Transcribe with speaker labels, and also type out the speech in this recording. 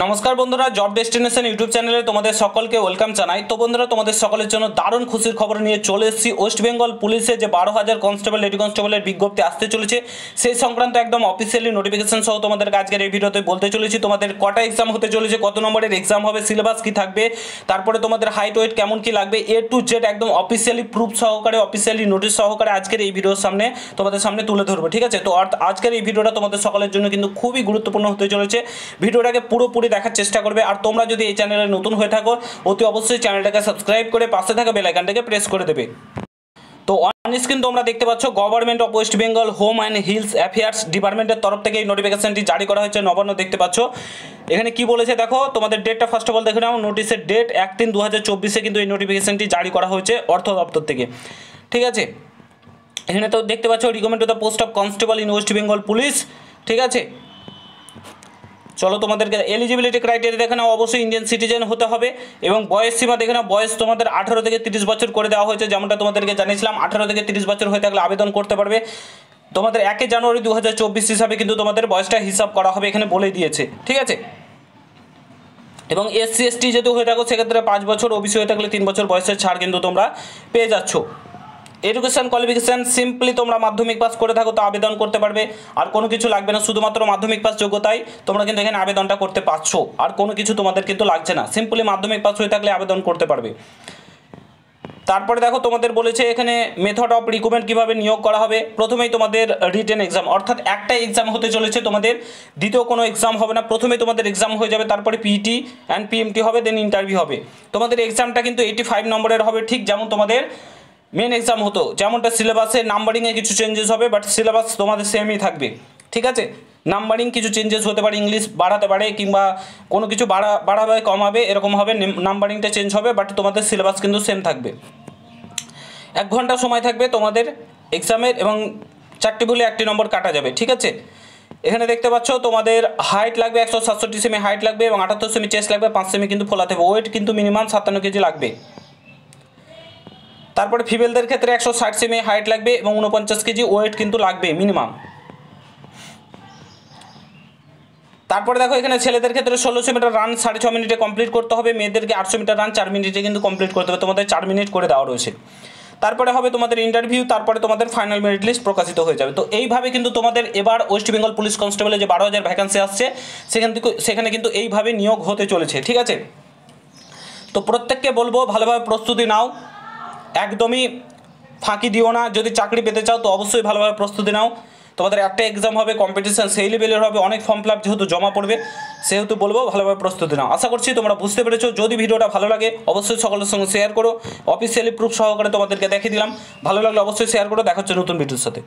Speaker 1: নমস্কার বন্ধুরা, job destination YouTube চ্যানেলে তোমাদের সকলকে ওয়েলকাম জানাই। তো বন্ধুরা, তোমাদের সকলের জন্য দারুণ খুশির খবর নিয়ে চলে এসেছি। ওয়েস্ট বেঙ্গল পুলিশে যে 12,000 কনস্টেবল লেডি কনস্টেবলের বিজ্ঞপ্তি আসতে চলেছে, সেই সংক্রান্ত একদম অফিসিয়ালি নোটিফিকেশন সহ তোমাদের আজকের এই ভিডিওতে বলতে চলেছি। তোমাদের কটা এক্সাম হতে চলেছে, কত নম্বরের এক্সাম হবে, সিলেবাস কি থাকবে, তারপরে তোমাদের হাইট ওয়েট কেমন কি লাগবে, এ টু জেড একদম অফিসিয়ালি প্রুফ সহকারে, অফিসিয়ালি নোটিশ সহকারে আজকের এই ভিডিওর সামনে তোমাদের সামনে তুলে ধরবো। ঠিক আছে, তো আজকের এই ভিডিওটা তোমাদের সকলের জন্য কিন্তু খুবই গুরুত্বপূর্ণ হতে চলেছে। ভিডিওটাকে পুরোপুরি দেখার চেষ্টা করবে। আর তোমরা যদি এই চ্যানেলে নতুন হয়ে থাকো, অতি অবশ্যই চ্যানেলটাকে সাবস্ক্রাইব করে পাশে থাকা বেল আইকনটাকে প্রেস করে দেবে। তো অন স্ক্রিন তোমরা দেখতে পাচ্ছ government of West Bengal home and hills affairs ডিপার্টমেন্টের তরফ থেকে এই নোটিফিকেশনটি জারি করা হয়েছে, নবান্ন দেখতে পাচ্ছ। এখানে কি বলেছে দেখো, তোমাদের ডেটটা ফার্স্ট অফ অল দেখে নাও। নোটিশের ডেট 1/3/2024 কিন্তু এই নোটিফিকেশনটি জারি করা হয়েছে অর্থ দপ্তর থেকে। ঠিক আছে, এখানে তো দেখতে পাচ্ছ recommend to the post of constable in West Bengal police. ঠিক আছে, চলো তোমাদেরকে এলিজিবিলিটি ক্রাইটেরিয়া দেখে নাও। অবশ্যই ইন্ডিয়ান সিটিজেন হতে হবে এবং বয়স সীমা দেখে নাও। বয়স তোমাদের 18 থেকে 30 বছর করে দেওয়া হয়েছে, যেমনটা তোমাদেরকে জানিয়েছিলাম। 18 থেকে 30 বছর হয়ে থাকলে আবেদন করতে পারবে। তোমাদের 1 জানুয়ারি 2024 হিসাবে কিন্তু তোমাদের বয়সটা হিসাব করা হবে, এখানে বলে দিয়েছে। ঠিক আছে, এবং SC ST যেহেতু হয়ে থাকো সেক্ষেত্রে 5 বছর, ওবিসি হয়ে থাকলে 3 বছর বয়সের ছাড় কিন্তু তোমরা পেয়ে যাচ্ছ। এডুকেশন কোয়ালিফিকেশান সিম্পলি তোমরা মাধ্যমিক পাস করে থাকো তো আবেদন করতে পারবে, আর কোনো কিছু লাগবে না। শুধুমাত্র মাধ্যমিক পাস যোগ্যতায় তোমরা কিন্তু এখানে আবেদনটা করতে পারছো, আর কোনো কিছু তোমাদের কিন্তু লাগছে না। সিম্পলি মাধ্যমিক পাস হয়ে থাকলে আবেদন করতে পারবে। তারপরে দেখো তোমাদের বলেছে এখানে মেথড অফ রিক্রুটমেন্ট কীভাবে নিয়োগ করা হবে। প্রথমেই তোমাদের রিটেন এক্সাম, অর্থাৎ একটাই এক্সাম হতে চলেছে তোমাদের, দ্বিতীয় কোনো এক্সাম হবে না। প্রথমেই তোমাদের এক্সাম হয়ে যাবে, তারপরে PET অ্যান্ড PMT হবে, দেন ইন্টারভিউ হবে। তোমাদের এক্সামটা কিন্তু 85 নম্বরের হবে, ঠিক যেমন তোমাদের মেন এক্সাম হতো। যেমনটা সিলেবাসে নাম্বারিংয়ে কিছু চেঞ্জেস হবে, বাট সিলেবাস তোমাদের সেমই থাকবে। ঠিক আছে, নাম্বারিং কিছু চেঞ্জেস হতে পারে, ইংলিশ বাড়াতে পারে কিংবা কোনো কিছু বাড়াবে কমাবে, এরকম হবে। নাম্বারিংটা চেঞ্জ হবে, বাট তোমাদের সিলেবাস কিন্তু সেম থাকবে। 1 ঘন্টা সময় থাকবে তোমাদের এক্সামের এবং 4টি ভুলে 1টি নম্বর কাটা যাবে। ঠিক আছে, এখানে দেখতে পাচ্ছ তোমাদের হাইট লাগবে 167 সেমি হাইট লাগবে এবং 78 সেমি চেস্ট লাগবে, 5 সেমি কিন্তু ফোলাতে হবে। ওয়েট কিন্তু মিনিমাম 57 কেজি লাগবে। তারপরে ফিমেলদের ক্ষেত্রে 160 সেমি হাইট লাগবে এবং 49 কেজি ওয়েট কিন্তু লাগবে মিনিমাম। তারপরে দেখো এখানে ছেলেদের ক্ষেত্রে 1600 মিটার রান 6.5 মিনিটে কমপ্লিট করতে হবে। মেয়েদেরকে 800 মিটার রান 4 মিনিটে কিন্তু কমপ্লিট করতে হবে। তোমাদের 4 মিনিট করে দেওয়া রয়েছে। তারপরে হবে তোমাদের ইন্টারভিউ, তারপরে তোমাদের ফাইনাল মেরিট লিস্ট প্রকাশিত হয়ে যাবে। তো এইভাবে কিন্তু তোমাদের এবার ওয়েস্ট বেঙ্গল পুলিশ কনস্টেবলের যে 12,000 ভ্যাকেন্সি আসছে সেখানে কিন্তু এইভাবে নিয়োগ হতে চলেছে। ঠিক আছে, তো প্রত্যেককে বলবো ভালোভাবে প্রস্তুতি নাও, একদমই ফাঁকি দিও না। যদি চাকরি পেতে চাও তো অবশ্যই ভালোভাবে প্রস্তুতি নাও। তোমাদের একটা এক্সাম হবে, কম্পিটিশান সেই লেভেলের হবে, অনেক ফর্ম ফিল আপ যেহেতু জমা পড়বে, সেহেতু বলবো ভালোভাবে প্রস্তুতি নাও। আশা করছি তোমরা বুঝতে পেরেছো। যদি ভিডিওটা ভালো লাগে অবশ্যই সকলের সঙ্গে শেয়ার করো। অফিসিয়ালি প্রুফ সহকারে তোমাদেরকে দেখিয়ে দিলাম। ভালো লাগলে অবশ্যই শেয়ার করো। দেখা হচ্ছে নতুন ভিডিওর সাথে।